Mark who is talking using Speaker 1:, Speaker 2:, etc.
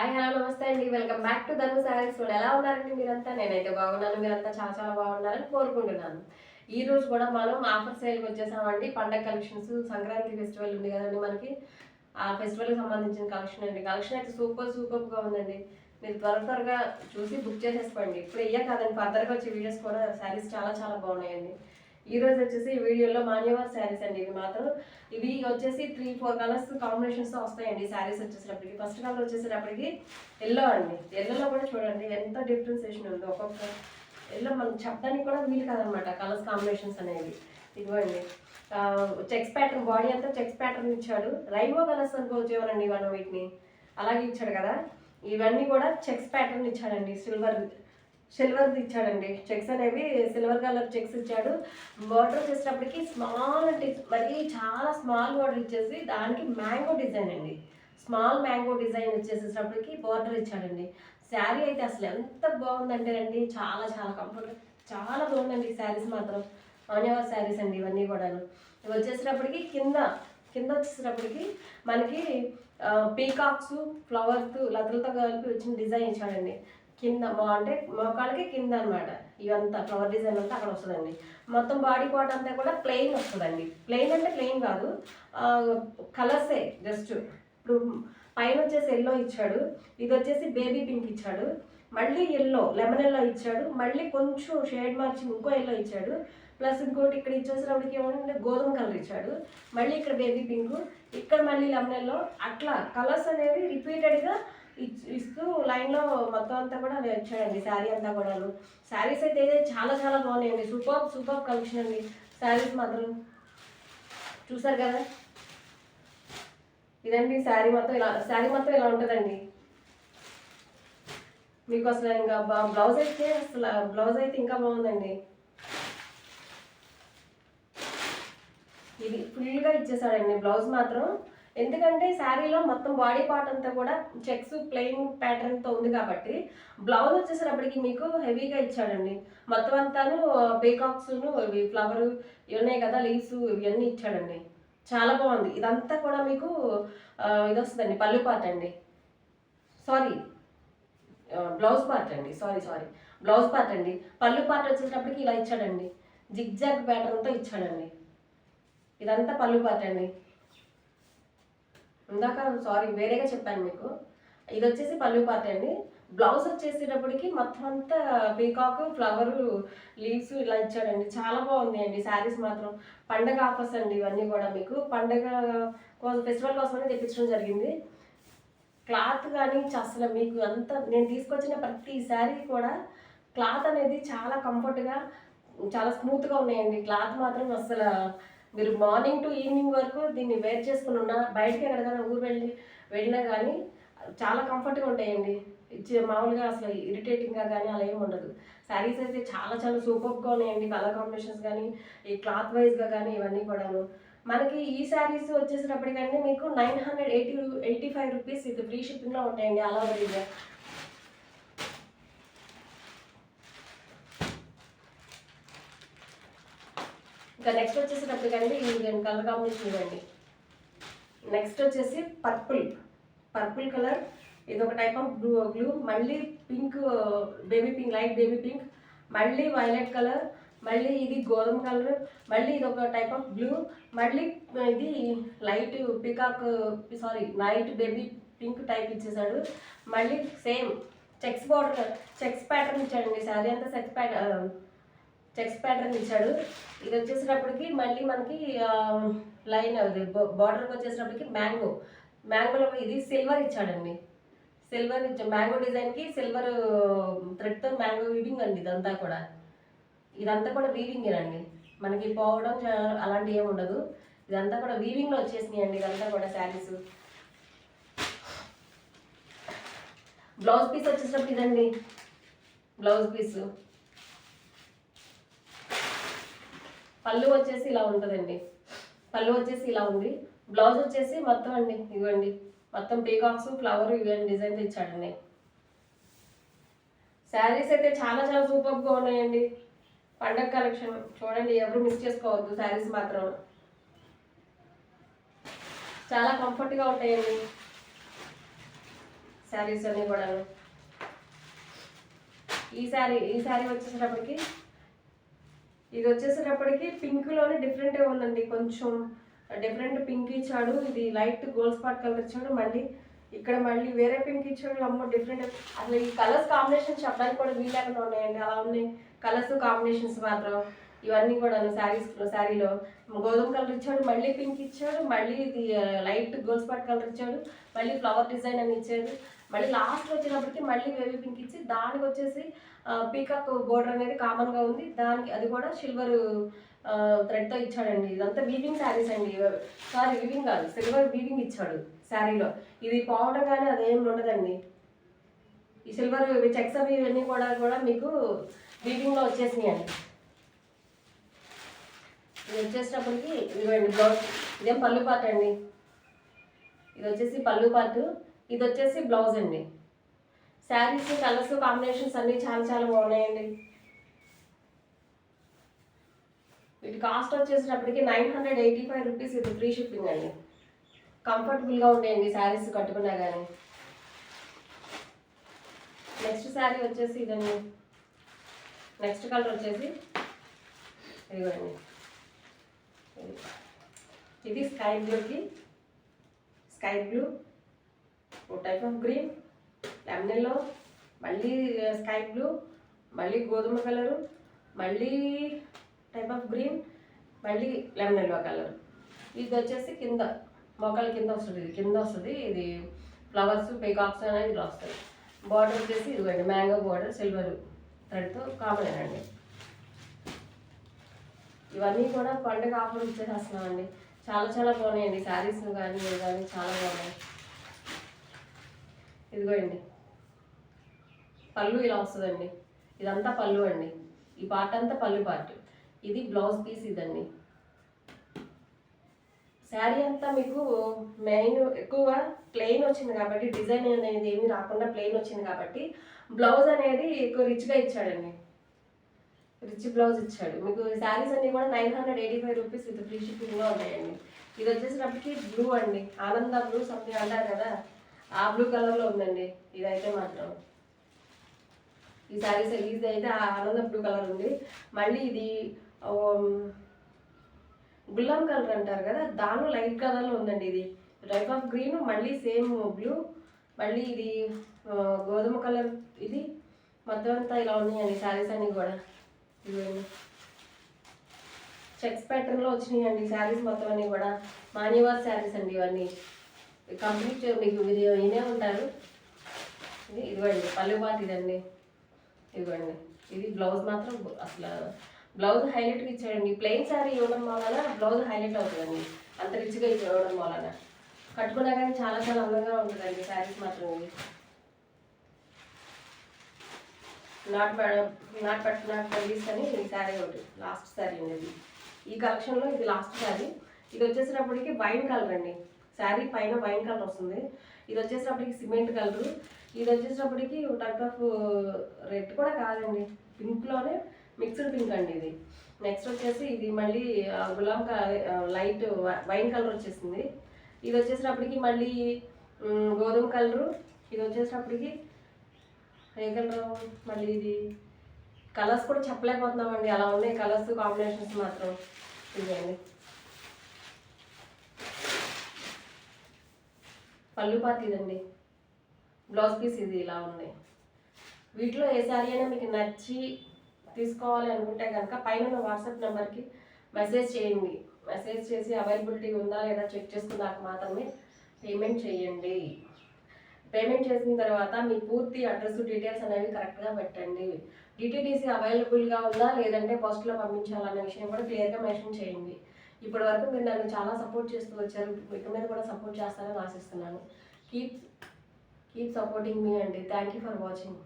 Speaker 1: Hi hello నమస్తే అండి. Welcome back to ధను శారీస్. ఎలా ఉన్నారండి మీరంతా? నేనైతే బాగున్నాను. మీరంతా చాలా చాలా బాగున్నారని కోరుకుంటున్నాను. ఈ రోజు కూడా మనం ఆఫర్ సేల్కి వచ్చేసామండి. పండగ కలెక్షన్స్, సంక్రాంతి ఫెస్టివల్ ఉంది కదండి మనకి. ఆ ఫెస్టివల్కి సంబంధించిన కలెక్షన్ అండి. కలెక్షన్ అయితే సూపర్గా ఉందండి. మీరు త్వరగా చూసి బుక్ చేసేసుకోండి. ఇప్పుడు ఇయ్యే కాదండి, ఫర్దర్గా వచ్చే వీడియోస్ కూడా శారీస్ చాలా చాలా బాగున్నాయండి. ఈ రోజు వచ్చేసి ఈ వీడియోలో మాన్యవర్ శారీస్ అండి. ఇవి వచ్చేసి 3-4 కలర్స్ కాంబినేషన్స్తో వస్తాయండి. శారీస్ వచ్చేసేటప్పటికి ఫస్ట్ కలర్ వచ్చేసేటప్పటికి ఎల్లో అండి. ఎల్లోలో కూడా చూడండి ఎంత డిఫరెన్సియేషన్ ఉందో. ఒక్కొక్క ఎల్లో మనం చెప్పడానికి కూడా వీలు కాదనమాట కలర్స్ కాంబినేషన్స్ అనేవి. ఇదిగోండి చెక్స్ ప్యాటర్న్, బాడీ అంతా చెక్స్ ప్యాటర్న్ ఇచ్చాడు. రైన్బో కలర్స్ అనుకోవచ్చేమోనండి మనం వీటిని. అలాగే ఇచ్చాడు కదా. ఇవన్నీ కూడా చెక్స్ ప్యాటర్న్ ఇచ్చాడండి. సిల్వర్ది ఇచ్చాడండి. చెక్స్ అనేవి సిల్వర్ కలర్ చెక్స్ ఇచ్చాడు. బార్డర్ వచ్చేటప్పటికి స్మాల్ అంటే మరీ చాలా స్మాల్ బార్డర్ ఇచ్చేసి దానికి మ్యాంగో డిజైన్ అండి. స్మాల్ మ్యాంగో డిజైన్ వచ్చేసేటప్పటికి బార్డర్ ఇచ్చాడండి. శారీ అయితే అసలు ఎంత బాగుందంటే అండి, చాలా చాలా కంఫర్ట్, చాలా బాగుందండి ఈ శారీస్ మాత్రం. మాన్యవర్ శారీస్ అండి ఇవన్నీ కూడాను. ఇవి వచ్చేసేటప్పటికి కింద వచ్చేసేటప్పటికి మనకి పీకాక్స్, ఫ్లవర్స్, లతలతో కలిపి వచ్చిన డిజైన్ ఇచ్చాడండి. కింద అంటే మోకాళ్ళకి కింద అనమాట. ఇవంతా ఫ్లవర్ డిజైన్ అంతా అక్కడ వస్తుందండి. మొత్తం బాడీ పార్ట్ అంతా కూడా ప్లెయిన్ వస్తుందండి. ప్లెయిన్ అంటే ప్లెయిన్ కాదు, కలర్సే జస్ట్. ఇప్పుడు పైన వచ్చేసి ఎల్లో ఇచ్చాడు, ఇది వచ్చేసి బేబీ పింక్ ఇచ్చాడు, మళ్ళీ లెమన్ ఎల్లో ఇచ్చాడు, మళ్ళీ కొంచెం షేడ్ మార్చి ఇంకో ఎల్లో ఇచ్చాడు, ప్లస్ ఇంకోటి ఇక్కడ ఇచ్చేసినప్పటికి ఏమంటే గోధుమ కలర్ ఇచ్చాడు, మళ్ళీ ఇక్కడ బేబీ పింక్, ఇక్కడ మళ్ళీ లెమన్ ఎల్లో. అట్లా కలర్స్ అనేవి రిపీటెడ్గా ఇస్తూ లైన్లో మొత్తం అంతా కూడా వచ్చాడండి శారీ అంతా కూడా. శారీస్ అయితే చాలా చాలా బాగున్నాయండి. సూపర్ కలెక్షన్ అండి. శారీస్ మాత్రం చూసారు కదా. ఇదండి శారీ మొత్తం ఇలా ఉంటుందండి. మీకు అసలు ఇంకా బ్లౌజ్ అయితే ఇంకా బాగుందండి. ఇది ఫుల్గా ఇచ్చేసాడండి బ్లౌజ్ మాత్రం. ఎందుకంటే శారీలో మొత్తం బాడీ పార్ట్ అంతా కూడా చెక్స్ ప్లెయిన్ ప్యాటర్న్తో ఉంది కాబట్టి బ్లౌజ్ వచ్చేసేటప్పటికి మీకు హెవీగా ఇచ్చాడండి. మొత్తం అంతాను పీకాక్స్ను, ఇవి ఫ్లవర్ ఇవి ఉన్నాయి కదా, లీవ్స్, ఇవన్నీ ఇచ్చాడండి. చాలా బాగుంది. ఇదంతా కూడా మీకు ఇది వస్తుందండి పళ్ళు పార్ట్ అండి. బ్లౌజ్ పార్ట్ అండి. బ్లౌజ్ పార్ట్ అండి. పళ్ళు పార్ట్ వచ్చేటప్పటికి ఇలా ఇచ్చాడండి. జిగ్జాగ్ ప్యాటర్న్తో ఇచ్చాడండి. ఇదంతా పళ్ళు పార్ట్ అండి. వేరేగా చెప్పాను మీకు. ఇది వచ్చేసి పళ్ళు పార్ట్ అండి. బ్లౌజ్ వచ్చేసేటప్పటికి మొత్తం అంతా పీకాక్, ఫ్లవర్, లీవ్స్ ఇలా ఇచ్చాడండి. చాలా బాగుంది అండి శారీస్ మాత్రం. పండగ ఆఫర్స్ అండి ఇవన్నీ కూడా. మీకు పండగ కోసం, ఫెస్టివల్ కోసమనే తెప్పించడం జరిగింది. క్లాత్ కానీ అసలు మీకు నేను తీసుకొచ్చిన ప్రతి శారీ కూడా క్లాత్ అనేది చాలా కంఫర్ట్గా, చాలా స్మూత్గా ఉన్నాయండి. క్లాత్ మాత్రం అసలు మీరు మార్నింగ్ టు ఈవినింగ్ వరకు దీన్ని వేర్ చేసుకుని ఉన్నా, బయటకి ఎక్కడికైనా ఊరు వెళ్ళినా కానీ చాలా కంఫర్ట్గా ఉంటాయండి. మామూలుగా అసలు ఇరిటేటింగ్గా కానీ అలా ఏమి ఉండదు. శారీస్ అయితే చాలా చాలా సూపర్గా ఉన్నాయండి. కలర్ కాంబినేషన్స్ కానీ, ఈ క్లాత్ వైజ్గా కానీ ఇవన్నీ కూడాను. మనకి ఈ శారీస్ వచ్చేసేటప్పటికంటే మీకు 985 రూపీస్ ఇది ఫ్రీ షిప్పింగ్లో ఉంటాయండి. అలా వరీగా ఇంకా నెక్స్ట్ వచ్చేసేటప్పటికండి ఈ కలర్ కాంబినేషన్ ఇవ్వండి. నెక్స్ట్ వచ్చేసి పర్పుల్ కలర్. ఇది ఒక టైప్ ఆఫ్ బ్లూ, మళ్ళీ pink, baby pink, light baby pink, మళ్ళీ వైలెట్ కలర్, మళ్ళీ ఇది గోధుమ కలర్, మళ్ళీ ఇది ఒక టైప్ ఆఫ్ బ్లూ, మళ్ళీ ఇది light light baby pink type ఇచ్చేసాడు. మళ్ళీ సేమ్ చెక్స్ ప్యాటర్న్ ఇచ్చాడండి. శారీ అంతా చెక్స్ ప్యాటర్న్ ఇచ్చాడు. ఇది వచ్చేసేటప్పటికి మళ్ళీ మనకి లైన్ బార్డర్కి వచ్చేసేటప్పటికి మ్యాంగోలో ఇది సిల్వర్ ఇచ్చాడండి. మ్యాంగో డిజైన్కి సిల్వర్ థ్రెడ్తో మ్యాంగో వీవింగ్ అండి. ఇదంతా కూడా వీవింగేనండి. మనకి పోవడం అలాంటివి ఏమి ఉండదు. ఇదంతా కూడా వీవింగ్లో వచ్చేసినాయి అండి. ఇదంతా కూడా శారీస్. బ్లౌజ్ పీస్ వచ్చేటప్పుడు ఇదండి. బ్లౌజ్ పీస్ పళ్ళు వచ్చేసి ఇలా ఉంటుందండి. పళ్ళు వచ్చేసి ఇలా ఉంది. బ్లౌజ్ వచ్చేసి మొత్తం అండి ఇవ్వండి, మొత్తం పీకాక్స్, ఫ్లవర్ ఇవన్నీ డిజైన్ ఇచ్చాడండి. శారీస్ అయితే చాలా చాలా సూపర్గా ఉన్నాయండి. పండగ కలెక్షన్ చూడండి, ఎవరు మిస్ చేసుకోవద్దు. శారీస్ మాత్రం చాలా కంఫర్ట్గా ఉంటాయండి. శారీస్ అన్నీ కూడా. ఈ శారీ వచ్చేసేటప్పటికి ఇది వచ్చేసేటప్పటికి పింక్లోనే డిఫరెంట్గా ఉందండి. కొంచెం డిఫరెంట్ పింక్ ఇచ్చాడు. ఇది లైట్ గోల్డ్ స్పాట్ కలర్ ఇచ్చాడు. మళ్ళీ ఇక్కడ మళ్ళీ వేరే పింక్ ఇచ్చాడు. అమ్మో డిఫరెంట్. అసలు ఈ కలర్స్ కాంబినేషన్ చెప్పడానికి కూడా వీళ్ళకుండా ఉన్నాయండి. అలా ఉన్నాయి కలర్స్ కాంబినేషన్స్ మాత్రం. ఇవన్నీ కూడా శారీలో గోధుమ కలర్ ఇచ్చాడు, మళ్ళీ పింక్ ఇచ్చాడు, మళ్ళీ ఇది లైట్ గోల్డ్ స్పాట్ కలర్ ఇచ్చాడు, మళ్ళీ ఫ్లవర్ డిజైన్ అని ఇచ్చాడు. మళ్ళీ లాస్ట్ వచ్చేటప్పటికి మళ్ళీ బేబీ పింక్ ఇచ్చి దానికి వచ్చేసి పీకాక్ బోర్డర్ అనేది కామన్గా ఉంది. దానికి అది కూడా సిల్వర్ థ్రెడ్తో ఇచ్చాడండి. ఇదంతా వీవింగ్ శారీస్ అండి. సారీ వీవింగ్ కాదు, సిల్వర్ వీవింగ్ ఇచ్చాడు శారీలో. ఇది పోవడం కానీ అదేం ఉండదండి. ఈ సిల్వర్ చెక్స్ అవి ఇవన్నీ కూడా మీకు వీవింగ్లో వచ్చేసినాయి అండి. ఇది వచ్చేటప్పటికి ఇదిగోండి బ్లౌజ్. ఇదేం పళ్ళు పార్ట్ అండి. ఇది వచ్చేసి పళ్ళు పార్ట్, ఇది వచ్చేసి బ్లౌజ్ అండి. శారీస్ కలర్స్ కాంబినేషన్స్ అన్నీ చాలా చాలా బాగున్నాయండి. వీటి కాస్ట్ వచ్చేసేటప్పటికి 985 రూపీస్. ఇది ఫ్రీ షిప్పింగ్ అండి. కంఫర్టబుల్గా ఉండేయండి శారీస్ కట్టుకున్నా కానీ. నెక్స్ట్ శారీ వచ్చేసి ఇదండి. నెక్స్ట్ కలర్ వచ్చేసి ఇదిగోండి. ఇది sky blue type of green, lemon yellow, మళ్ళీ స్కై బ్లూ, మళ్ళీ గోధుమ కలరు, మళ్ళీ టైప్ ఆఫ్ గ్రీన్, మళ్ళీ లెమన్ ఎల్లో కలర్. ఇది వచ్చేసి కింద మొక్కల కింద వస్తుంది. ఇది కింద వస్తుంది. ఇది ఫ్లవర్స్ పీకాక్స్ అనేది ఇలా వస్తుంది. బార్డర్ వచ్చేసి ఇదిగోండి మ్యాంగో బార్డర్ సిల్వర్ థ్రెడ్తో కామన్ అండి. ఇవన్నీ కూడా పండుగ ఆఫర్ ఇచ్చేసేస్తున్నామండి. చాలా చాలా బాగున్నాయండి శారీస్ కానీ ఇవి కానీ చాలా బాగున్నాయి. ఇదిగోండి పళ్ళు ఇలా వస్తుందండి. ఇదంతా పళ్ళు అండి. ఈ పార్ట్ అంతా పళ్ళు పార్ట్. ఇది బ్లౌజ్ పీస్ ఇదండి. శారీ అంతా మీకు మెయిన్ ఎక్కువగా ప్లెయిన్ వచ్చింది కాబట్టి డిజైన్ అనేది ఏమీ రాకుండా ప్లెయిన్ వచ్చింది కాబట్టి బ్లౌజ్ అనేది ఎక్కువ రిచ్గా ఇచ్చాడండి. రిచ్ బ్లౌజ్ ఇచ్చాడు. మీకు శారీస్ అన్నీ కూడా 985 రూపీస్ విత్ ఫ్రీ షిప్పింగ్లో ఉన్నాయండి. ఇది వచ్చేసినప్పటికీ బ్లూ అండి. ఆనంద బ్లూ సంథింగ్ అంటారు కదా, ఆ బ్లూ కలర్లో ఉందండి. ఇదైతే మాత్రం ఈ శారీస్ ఇది అయితే ఆనంద బ్లూ కలర్ ఉంది. మళ్ళీ ఇది గులాం కలర్ అంటారు కదా, దానిలో లైట్ కలర్లో ఉందండి. ఇది టైప్ ఆఫ్ గ్రీన్, మళ్ళీ సేమ్ బ్లూ, మళ్ళీ ఇది గోధుమ కలర్. ఇది మొత్తం అంతా ఇలా ఉన్నాయండి శారీస్ అన్నీ కూడా. ఇవన్నీ చెక్స్ ప్యాటర్న్లో వచ్చినాయండి శారీస్ మొత్తం అన్నీ కూడా. మాన్యవార్ శారీస్ అండి ఇవన్నీ. కంప్లీట్ మీకు వీడియో అయినే ఉంటారు. ఇదిగోండి పళ్ళు పార్ట్ ఇదండి. ఇదిగోండి ఇది బ్లౌజ్ మాత్రం అసలు బ్లౌజ్ హైలైట్గా ఇచ్చాడండి. ప్లెయిన్ శారీ ఇవ్వడం వలన బ్లౌజ్ హైలైట్ అవుతుందండి. అంత రిచ్గా ఇవ్వడం వలన కట్టుకున్నా కానీ చాలా చాలా అందంగా ఉంటుందండి శారీస్ మాత్రం. ఇవి నాట్ రిలీజ్ అని ఈ శారీ ఒకటి లాస్ట్ శారీ అండి. ఈ కలెక్షన్లో ఇది లాస్ట్ శారీ. ఇది వచ్చేసినప్పటికి వైన్ కలర్ అండి. శారీ పైన వైన్ కలర్ వస్తుంది. ఇది వచ్చేసినప్పటికి సిమెంట్ కలరు. ఇది వచ్చేసినప్పటికి టైప్ ఆఫ్ రెడ్ కూడా కాదండి, పింక్లోనే మిక్స్డ్ పింక్ అండి ఇది. నెక్స్ట్ వచ్చేసి ఇది మళ్ళీ గులాం లైట్ వైన్ కలర్ వచ్చేసింది. ఇది వచ్చేసినప్పటికి మళ్ళీ గోధుమ కలరు. ఇది వచ్చేసినప్పటికి ఏ కలర్, మళ్ళీ ఇది కలర్స్ కూడా చెప్పలేకపోతున్నామండి, అలా ఉన్నాయి కలర్స్ కాంబినేషన్స్ మాత్రం. ఇదండి పళ్ళు పార్ట్ ఇదండి. బ్లౌజ్ పీస్ ఇది ఇలా ఉంది. వీటిలో ఏ శారీ అయినా మీకు నచ్చి తీసుకోవాలి అనుకుంటే కనుక పైన వాట్సాప్ నెంబర్కి మెసేజ్ చేయండి. మెసేజ్ చేసి అవైలబిలిటీ ఉందా లేదా చెక్ చేసుకున్నాక మాత్రమే పేమెంట్ చేయండి. పేమెంట్ చేసిన తర్వాత మీ పూర్తి అడ్రస్ డీటెయిల్స్ అనేవి కరెక్ట్గా పెట్టండి. డిటీడీసీ అవైలబుల్గా ఉందా లేదంటే పోస్ట్లో పంపించాలన్న విషయం కూడా క్లియర్గా మెన్షన్ చేయండి. ఇప్పటి వరకు మీరు నన్ను చాలా సపోర్ట్ చేస్తూ వచ్చారు. ఇక మీద కూడా సపోర్ట్ చేస్తారని ఆశిస్తున్నాను. కీప్ సపోర్టింగ్ మీ అండి. Thank you for watching.